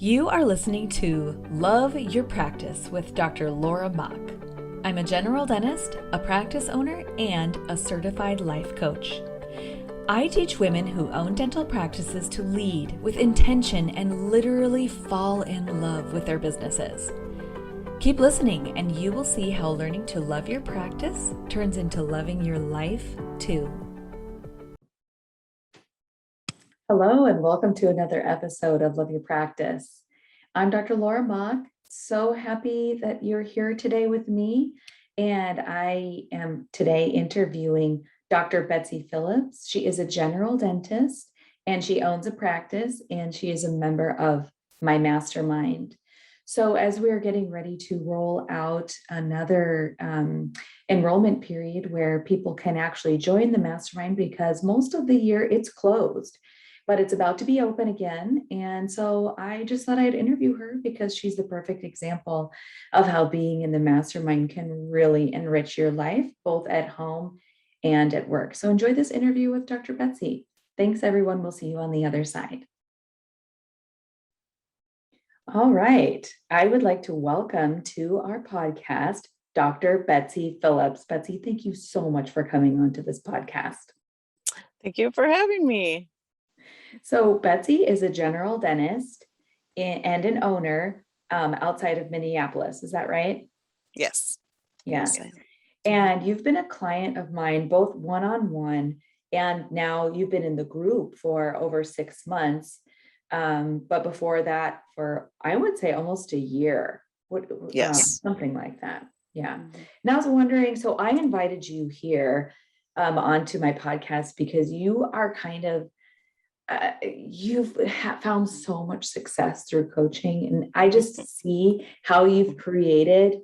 You are listening to Love Your Practice with Dr. Laura Mock. I'm a general dentist, a practice owner, and a certified life coach. I teach women who own dental practices to lead with intention and literally fall in love with their businesses. Keep listening and you will see how learning to love your practice turns into loving your life too. Hello and welcome to another episode of Love Your Practice. I'm Dr. Laura Mock. So happy that you're here today with me. And I am today interviewing Dr. Betsy Phillips. She is a general dentist and she owns a practice and she is a member of my Mastermind. So as we're getting ready to roll out another enrollment period where people can actually join the Mastermind, because most of the year it's closed, but it's about to be open again. And so I just thought I'd interview her because she's the perfect example of how being in the Mastermind can really enrich your life, both at home and at work. So enjoy this interview with Dr. Betsy. Thanks, everyone. We'll see you on the other side. All right. I would like to welcome to our podcast, Dr. Betsy Phillips. Betsy, thank you so much for coming onto this podcast. Thank you for having me. So Betsy is a general dentist and an owner outside of Minneapolis. Is that right? Yes. Yeah. And you've been a client of mine, both one-on-one, and now you've been in the group for over 6 months. But before that, for I would say almost a year. Yes. Something like that. Yeah. And I was wondering, so I invited you here onto my podcast because you are kind of you've found so much success through coaching, and I just see how you've created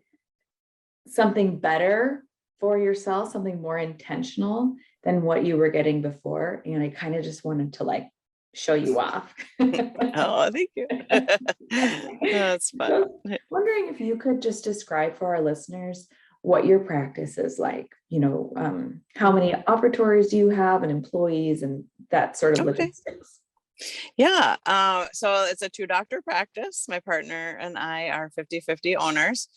something better for yourself, something more intentional than what you were getting before. And I kind of just wanted to show you off. Oh, thank you. That's fun. So, wondering if you could just describe for our listeners what your practice is like, how many operatories do you have and employees and that sort of logistics. Yeah. So it's a 2-doctor practice. My partner and I are 50-50 owners.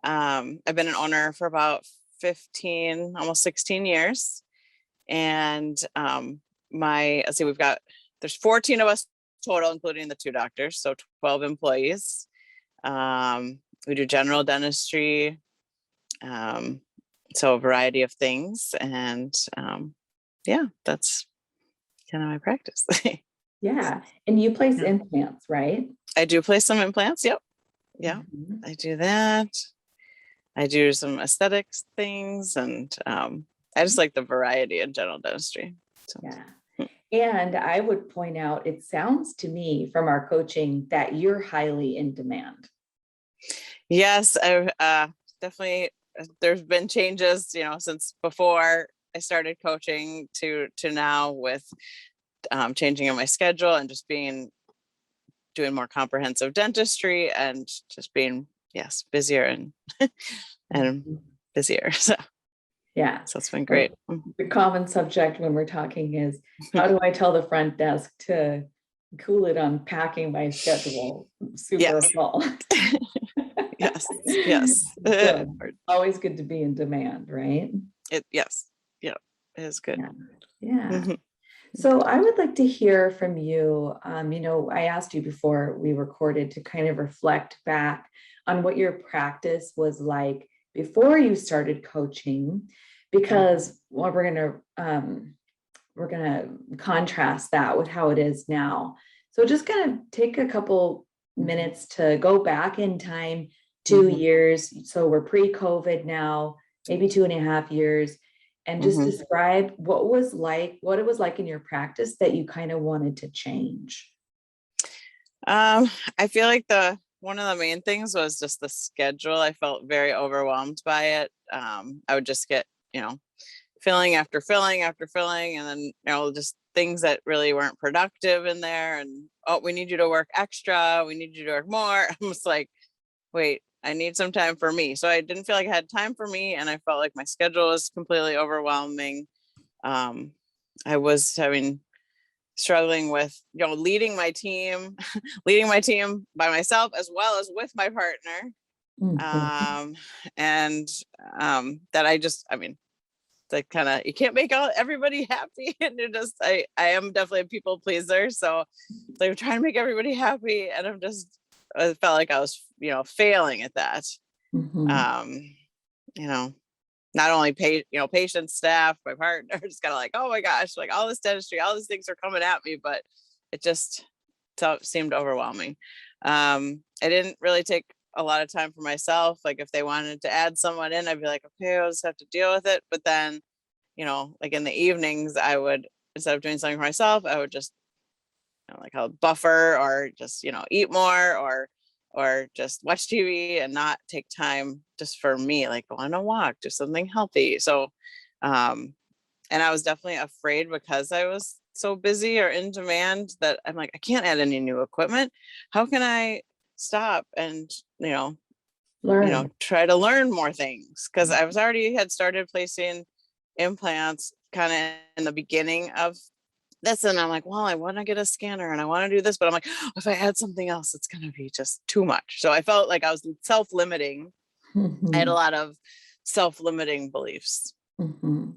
I've been an owner for about 15, almost 16 years. And there's 14 of us total, including the 2 doctors. So 12 employees. We do general dentistry. So a variety of things. And that's kind of my practice. Yeah. And you place implants, right? I do place some implants. Yep. Yeah. Mm-hmm. I do that. I do some aesthetics things, and I just like the variety in general dentistry. So. Yeah. And I would point out, it sounds to me from our coaching that you're highly in demand. Yes, I've definitely, there's been changes, since before I started coaching to now with changing in my schedule and just doing more comprehensive dentistry and just being, busier and busier. So it's been great. The common subject when we're talking is, how do I tell the front desk to cool it on packing my schedule super full? Yes. So, always good to be in demand, right? It is good. Yeah. Mm-hmm. So I would like to hear from you. I asked you before we recorded to kind of reflect back on what your practice was like before you started coaching, because we're gonna contrast that with how it is now. So just kind of take a couple minutes to go back in time 2 years. So we're pre-COVID now, maybe 2.5 years, and just describe what it was like in your practice that you kind of wanted to change. I feel like one of the main things was just the schedule. I felt very overwhelmed by it. I would just get, filling after filling after filling, and then, just things that really weren't productive in there. And, we need you to work extra. We need you to work more. I'm just like, wait, I need some time for me. So I didn't feel like I had time for me. And I felt like my schedule was completely overwhelming. I was having struggling with, leading my team by myself as well as with my partner. Mhm. And that I mean, like kind of, you can't make everybody happy. And I am definitely a people pleaser. So I'm trying to make everybody happy. And I felt like I was, failing at that. Mhm. You know, not only patients, staff, my partner, just kind of like, oh my gosh, like all this dentistry, all these things are coming at me, but it just seemed overwhelming. I didn't really take a lot of time for myself. Like if they wanted to add someone in, I'd be like, okay, I'll just have to deal with it. But then, like in the evenings, I would, instead of doing something for myself, I would just, like I'll buffer or just, eat more or just watch TV and not take time just for me, like go on a walk, do something healthy. So, and I was definitely afraid because I was so busy or in demand that I'm like, I can't add any new equipment. How can I stop and, Learn. try to learn more things? Because I was already had started placing implants kind of in the beginning of this, and I'm like, well, I want to get a scanner and I want to do this, but I'm like, if I add something else, it's going to be just too much. So I felt like I was self-limiting. I had a Mhm. lot of self-limiting beliefs. Mhm.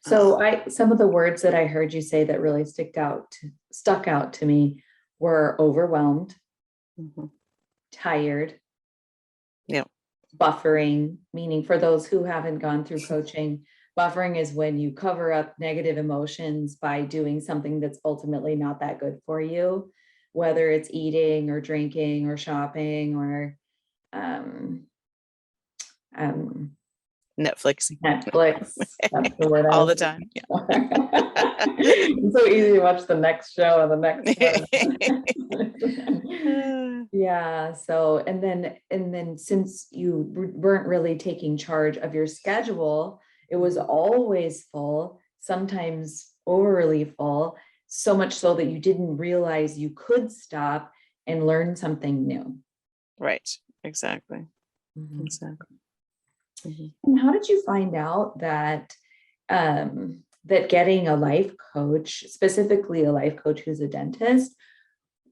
So some of the words that I heard you say that really stuck out to me were overwhelmed, Mhm. tired, Yeah. buffering, meaning for those who haven't gone through coaching, buffering is when you cover up negative emotions by doing something that's ultimately not that good for you, whether it's eating or drinking or shopping or um, um, Netflixing Netflix. That's the word I all was the time. looking for. It's so easy to watch the next show and the next one. Yeah. So, and then since you weren't really taking charge of your schedule, it was always full, sometimes overly full, so much so that you didn't realize you could stop and learn something new. Right. Exactly. Mhm. Exactly. Mhm. And how did you find out that getting a life coach, specifically a life coach who's a dentist,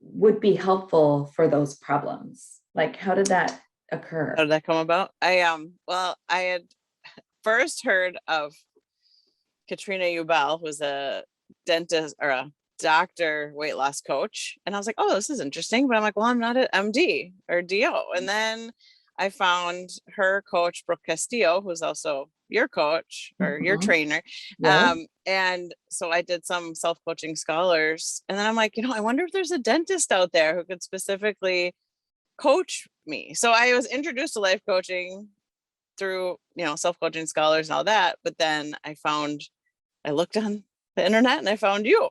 would be helpful for those problems? Like, how did that How occur? did that come about? Well, I had first heard of Katrina Ubell, who's a dentist or a doctor weight loss coach. And I was like, oh, this is interesting. But I'm like, well, I'm not an MD or DO. And then I found her coach, Brooke Castillo, who's also your coach or your Mhm. trainer. Yeah. And so I did some self-coaching scholars. And then I'm like, I wonder if there's a dentist out there who could specifically coach me. So I was introduced to life coaching through, self-coaching scholars and all that. But then I looked on the internet and I found you.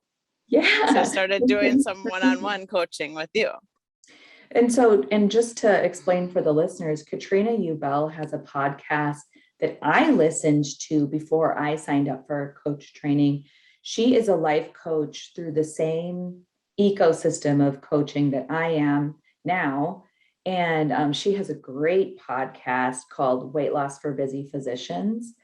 So I Yeah. started doing some one-on-one coaching with you. And just to explain for the listeners, Katrina Ubell has a podcast that I listened to before I signed up for coach training. She is a life coach through the same ecosystem of coaching that I am now. And she has a great podcast called Weight Loss for Busy Physicians.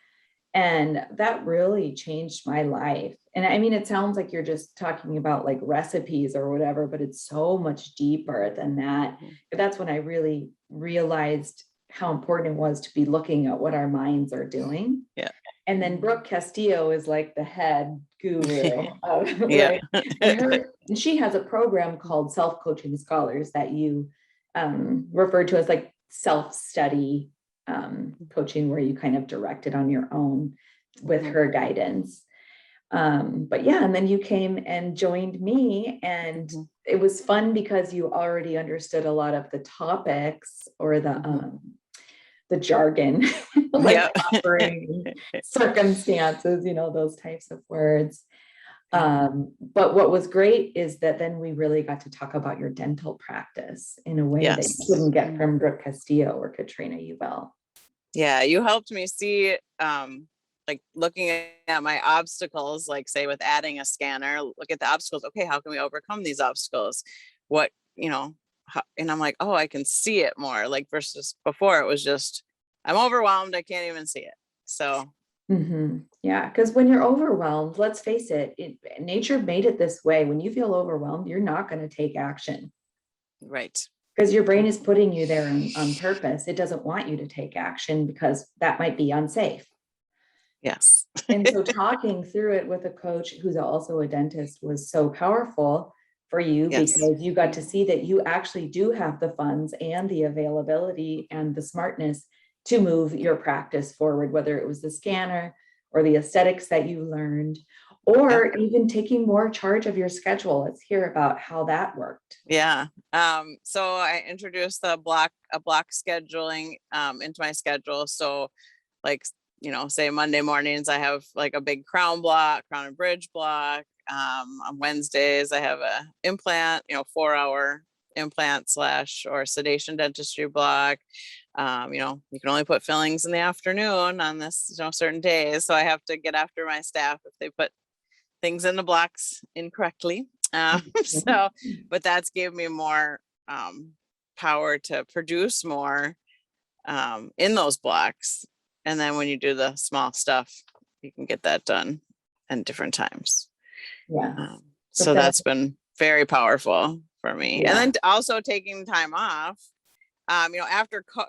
And that really changed my life. And I mean, it sounds like you're just talking about like recipes or whatever, but it's so much deeper than that. But that's when I really realized how important it was to be looking at what our minds are doing. Yeah. And then Brooke Castillo is like the head guru of, Yeah. right? And she has a program called Self-Coaching Scholars that you refer to as like self-study coaching, where you kind of direct it on your own with her guidance. But yeah, and then you came and joined me, and it was fun because you already understood a lot of the topics or the jargon, like Yeah. offering circumstances, those types of words. But what was great is that then we really got to talk about your dental practice in a way that you couldn't Yes. get from Brooke Castillo or Katrina Ubell. Yeah. You helped me see, like looking at my obstacles, like say with adding a scanner, look at the obstacles. Okay. How can we overcome these obstacles? What, and I'm like, oh, I can see it more, like versus before it was just, I'm overwhelmed. I can't even see it. So Yeah, because when you're overwhelmed, let's face it, nature made it this way. When you feel overwhelmed, you're not going to take action Right. because your brain is putting you there on purpose. It doesn't want you to take action because that might be unsafe. Yes. And so talking through it with a coach who's also a dentist was so powerful for you Yes. because you got to see that you actually do have the funds and the availability and the smartness to move your practice forward, whether it was the scanner or the aesthetics that you learned, Yep. or even taking more charge of your schedule. Let's hear about how that worked. Yeah. So I introduced a block scheduling into my schedule. So like, say Monday mornings, I have like a big crown and bridge block. On Wednesdays, I have a implant, 4-hour implant slash or sedation dentistry block. You can only put fillings in the afternoon on this, certain days. So I have to get after my staff if they put things in the blocks incorrectly. So, but that's gave me more power to produce more in those blocks. And then when you do the small stuff, you can get that done in different times. Yeah. So that's been very powerful for me. Yeah. And then also taking time off,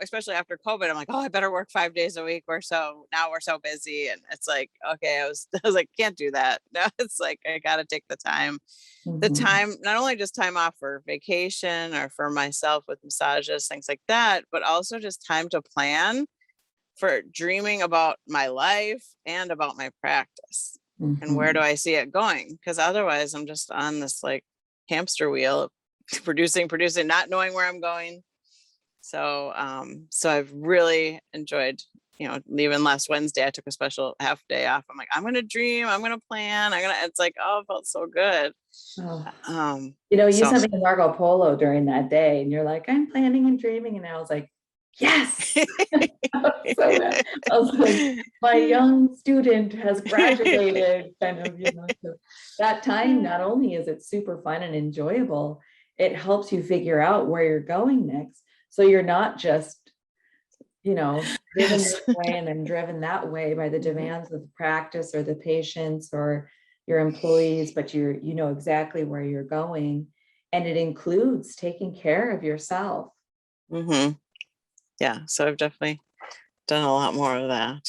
especially after COVID, I'm like, oh, I better work 5 days a week. Now we're so busy. And it's like, okay, I was like, can't do that. No, it's like, I got to take the time, not only just time off for vacation or for myself with massages, things like that, but also just time to plan for dreaming about my life and about my practice and where do I see it going? Because otherwise I'm just on this like hamster wheel, producing, not knowing where I'm going. So, so I've really enjoyed, leaving last Wednesday, I took a special half day off. I'm like, I'm going to dream, I'm going to plan. It's like, oh, it felt so good. You sent me to Marco Polo during that day and you're like, I'm planning and dreaming. And I was like, yes. I was like, my young student has graduated kind of, so that time, not only is it super fun and enjoyable, it helps you figure out where you're going next. So you're not just, driven this way and then driven that way by the demands of the practice or the patients or your employees, but you know exactly where you're going. And it includes taking care of yourself. Yeah. So I've definitely done a lot more of that.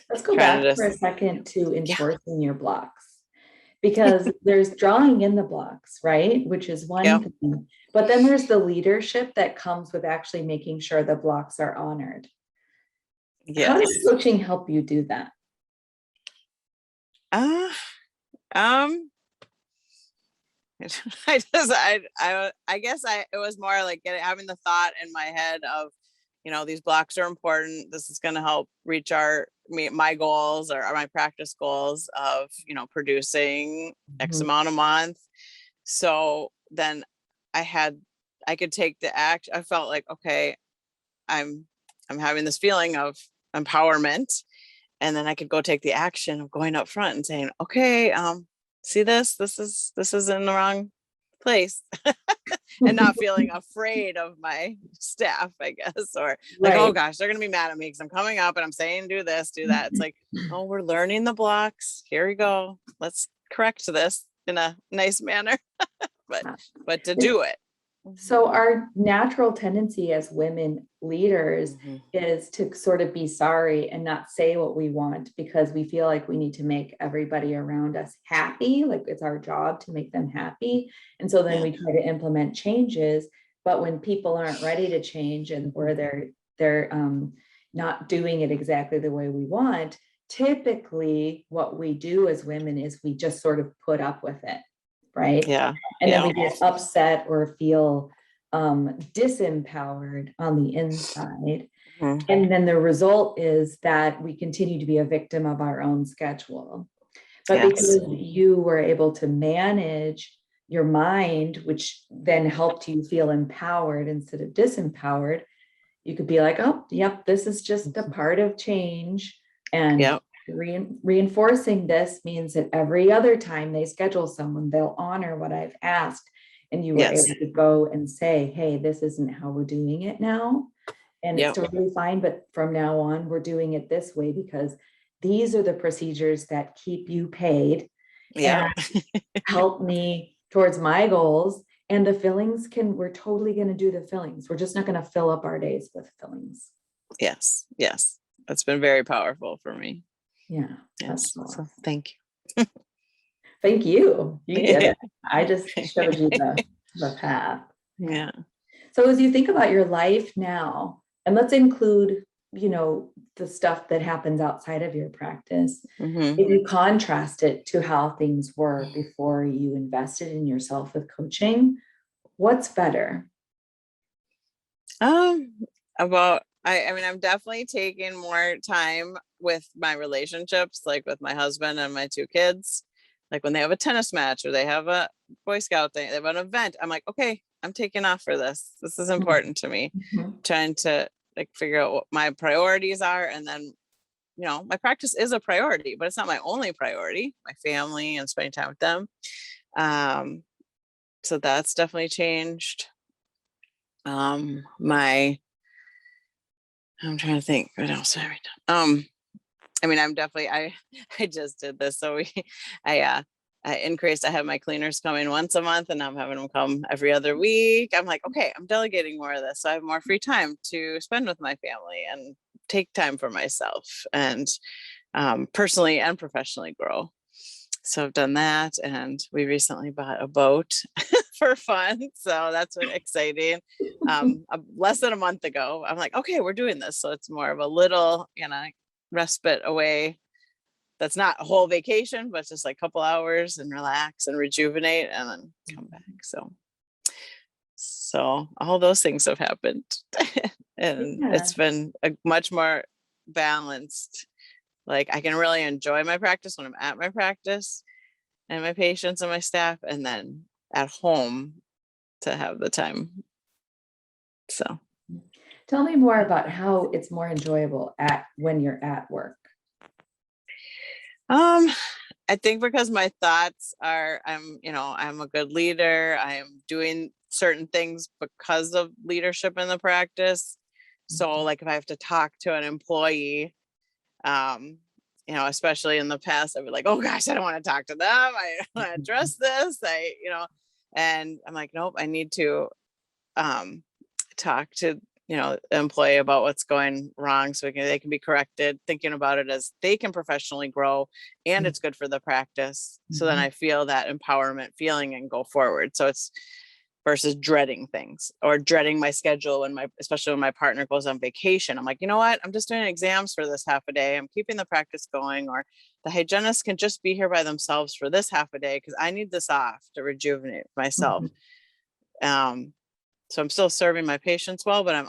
Let's go back for a second to enforcing your blocks, because there's drawing in the blocks, right? Which is one thing, but then there's the leadership that comes with actually making sure the blocks are honored. How does coaching help you do that? I guess it was more like having the thought in my head of, these blocks are important. This is going to help reach my goals or my practice goals of, producing X amount a month. So then I could take the act. I felt like, okay, I'm having this feeling of empowerment, and then I could go take the action of going up front and saying, okay, see this is in the wrong place. And not feeling afraid of my staff, I guess, or like, oh gosh, they're going to be mad at me because I'm coming up and I'm saying, do this, do that. It's like, oh, we're learning the blocks. Here we go. Let's correct this in a nice manner, but to do it. So our natural tendency as women leaders is to sort of be sorry and not say what we want because we feel like we need to make everybody around us happy. Like it's our job to make them happy. And so then we try to implement changes, but when people aren't ready to change and where they're not doing it exactly the way we want, typically what we do as women is we just sort of put up with it. Right. Yeah. And then we get upset or feel disempowered on the inside. And then the result is that we continue to be a victim of our own schedule. But because you were able to manage your mind, which then helped you feel empowered instead of disempowered, you could be like, oh, yep, this is just a part of change. And reinforcing this means that every other time they schedule someone, they'll honor what I've asked. And you were able to go and say, hey, this isn't how we're doing it now. and it's totally fine. But from now on, we're doing it this way because these are the procedures that keep you paid and help me towards my goals. And the fillings we're totally going to do the fillings. We're just not going to fill up our days with fillings. Yes. That's been very powerful for me. Yeah. Yes. Cool. So thank you. Thank you. You did it. I just showed you the path. Yeah. So as you think about your life now, and let's include, the stuff that happens outside of your practice, if you contrast it to how things were before you invested in yourself with coaching, what's better? I mean, I'm definitely taking more time with my relationships, like with my husband and my two kids. Like when they have a tennis match or they have a Boy Scout thing, they have an event, I'm like, okay, I'm taking off for this. This is important to me. Trying to like figure out what my priorities are. And then, my practice is a priority, but it's not my only priority, my family and spending time with them. So that's definitely changed. I'm trying to think what else have I done. I mean, I just did this. So I increased. I have my cleaners coming once a month and I'm having them come every other week. I'm like, okay, I'm delegating more of this. So I have more free time to spend with my family and take time for myself and personally and professionally grow. So I've done that. And we recently bought a boat for fun. So that's been exciting. Less than a month ago, I'm like, okay, we're doing this. So it's more of a little, respite away. That's not a whole vacation, but just like a couple hours and relax and rejuvenate and then come back. So all those things have happened and it's been a much more balanced. Like I can really enjoy my practice when I'm at my practice and my patients and my staff, and then at home to have the time. So tell me more about how it's more enjoyable when you're at work. I think because my thoughts are, I'm a good leader. I'm doing certain things because of leadership in the practice. So like if I have to talk to an employee, especially in the past, I'd be like, oh gosh, I don't want to talk to them. I don't want to address this. And I'm like, nope, I need to talk to the employee about what's going wrong so they can be corrected, thinking about it as they can professionally grow and it's good for the practice. So then I feel that empowerment feeling and go forward. So it's versus dreading things or dreading my schedule especially when my partner goes on vacation. I'm like, you know what? I'm just doing exams for this half a day. I'm keeping the practice going, or the hygienist can just be here by themselves for this half a day because I need this off to rejuvenate myself. So I'm still serving my patients well, but I'm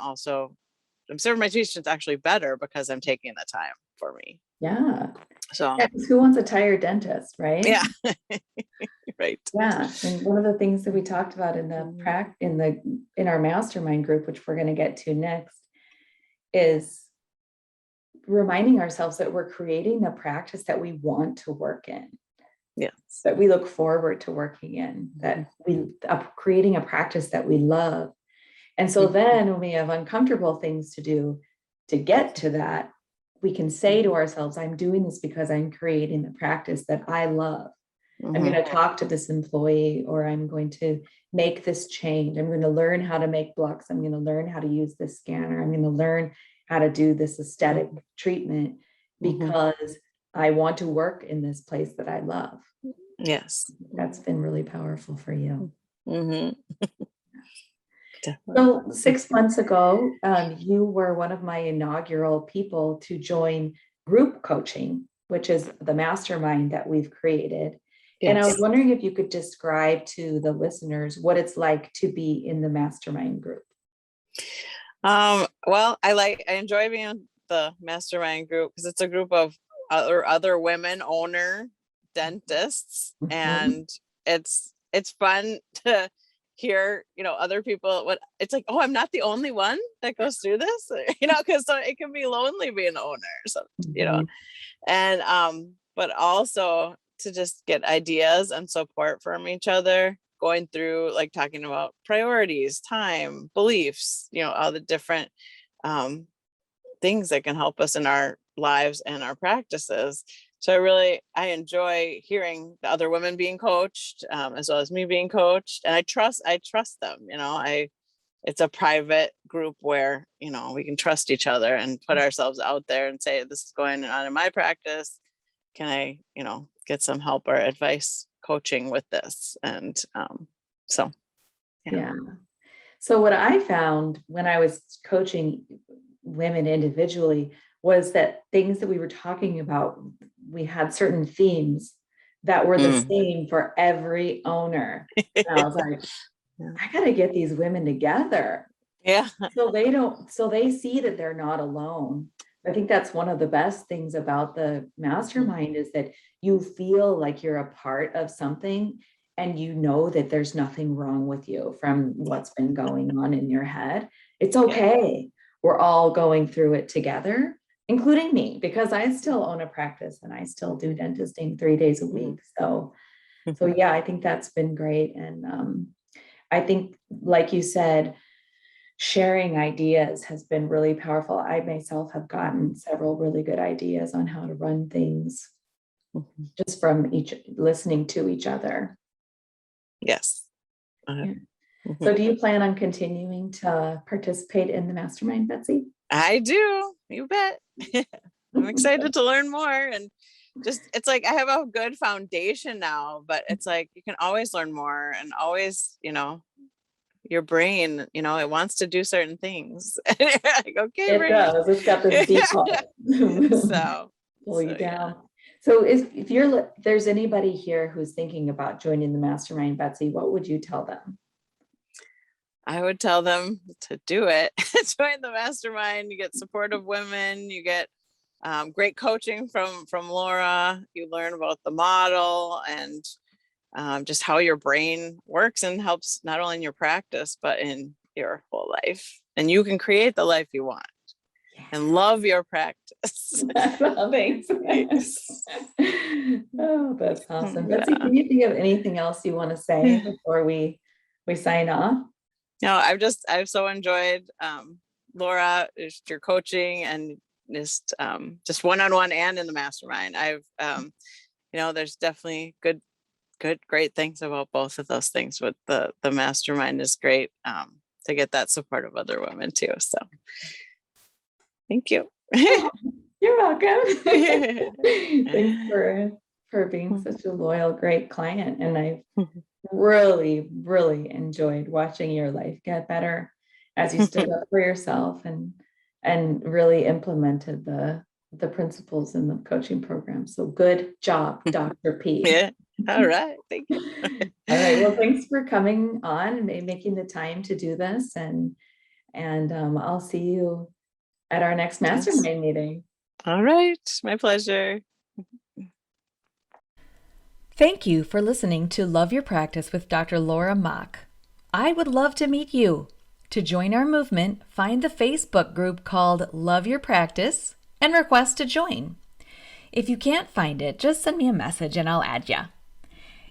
serving my patients actually better because I'm taking the time for me. Yeah. So who wants a tired dentist, right? Yeah. Right. Yeah. And one of the things that we talked about in our mastermind group, which we're going to get to next, is reminding ourselves that we're creating a practice that we want to work in. Yes. That we look forward to working in, that we are creating a practice that we love. And so then when we have uncomfortable things to do to get to that, we can say to ourselves, I'm doing this because I'm creating the practice that I love. I'm going to talk to this employee, or I'm going to make this change. I'm going to learn how to make blocks. I'm going to learn how to use this scanner. I'm going to learn how to do this aesthetic treatment because I want to work in this place that I love. Yes. That's been really powerful for you. Definitely. So 6 months ago, you were one of my inaugural people to join group coaching, which is the mastermind that we've created. Yes. And I was wondering if you could describe to the listeners what it's like to be in the mastermind group. Well, I enjoy being in the mastermind group because it's a group of other women owner dentists, and it's fun to hear other people it's like, oh, I'm not the only one that goes through this, because so it can be lonely being an owner, so and but also to just get ideas and support from each other, going through like talking about priorities, time, beliefs, all the different things that can help us in our lives and our practices. So I enjoy hearing the other women being coached, as well as me being coached, and I trust them. It's a private group where, we can trust each other and put ourselves out there and say, this is going on in my practice. Can I, get some help or advice coaching with this? And so, Yeah. So what I found when I was coaching women individually was that things that we were talking about, we had certain themes that were the same for every owner. And I was like, I got to get these women together. Yeah. So they see that they're not alone. I think that's one of the best things about the mastermind is that you feel like you're a part of something and you know that there's nothing wrong with you from what's been going on in your head. It's okay. We're all going through it together, including me, because I still own a practice and I still do dentisting 3 days a week. So yeah, I think that's been great. And I think, like you said, sharing ideas has been really powerful. I myself have gotten several really good ideas on how to run things just from listening to each other. Yes. Yeah. So do you plan on continuing to participate in the mastermind, Betsy? I do. You bet. I'm excited to learn more. And it's like I have a good foundation now, but it's like you can always learn more and always, your brain, it wants to do certain things. Like, okay, it does. It's got this default. So pull you down. Yeah. So if there's anybody here who's thinking about joining the mastermind, Betsy, what would you tell them? I would tell them to do it. Join the mastermind. You get supportive women. You get great coaching from Laura. You learn about the model and just how your brain works and helps not only in your practice, but in your whole life. And you can create the life you want and love your practice. Thanks. Oh, that's awesome. Betsy, can you think of anything else you want to say before we sign off? No, I've so enjoyed Laura, just your coaching and just one-on-one and in the mastermind. There's definitely great things about both of those things. But the mastermind is great to get that support of other women too. So thank you. You're welcome. Thanks for being such a loyal, great client. And I've really, really enjoyed watching your life get better as you stood up for yourself and really implemented the principles in the coaching program. So good job, Dr. P. Yeah. All right. Thank you. All right. Well, thanks for coming on and making the time to do this. And I'll see you at our next mastermind meeting. All right. My pleasure. Thank you for listening to Love Your Practice with Dr. Laura Mock. I would love to meet you. To join our movement, find the Facebook group called Love Your Practice and request to join. If you can't find it, just send me a message and I'll add ya.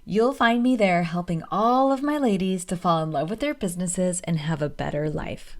You'll find me there helping all of my ladies to fall in love with their businesses and have a better life.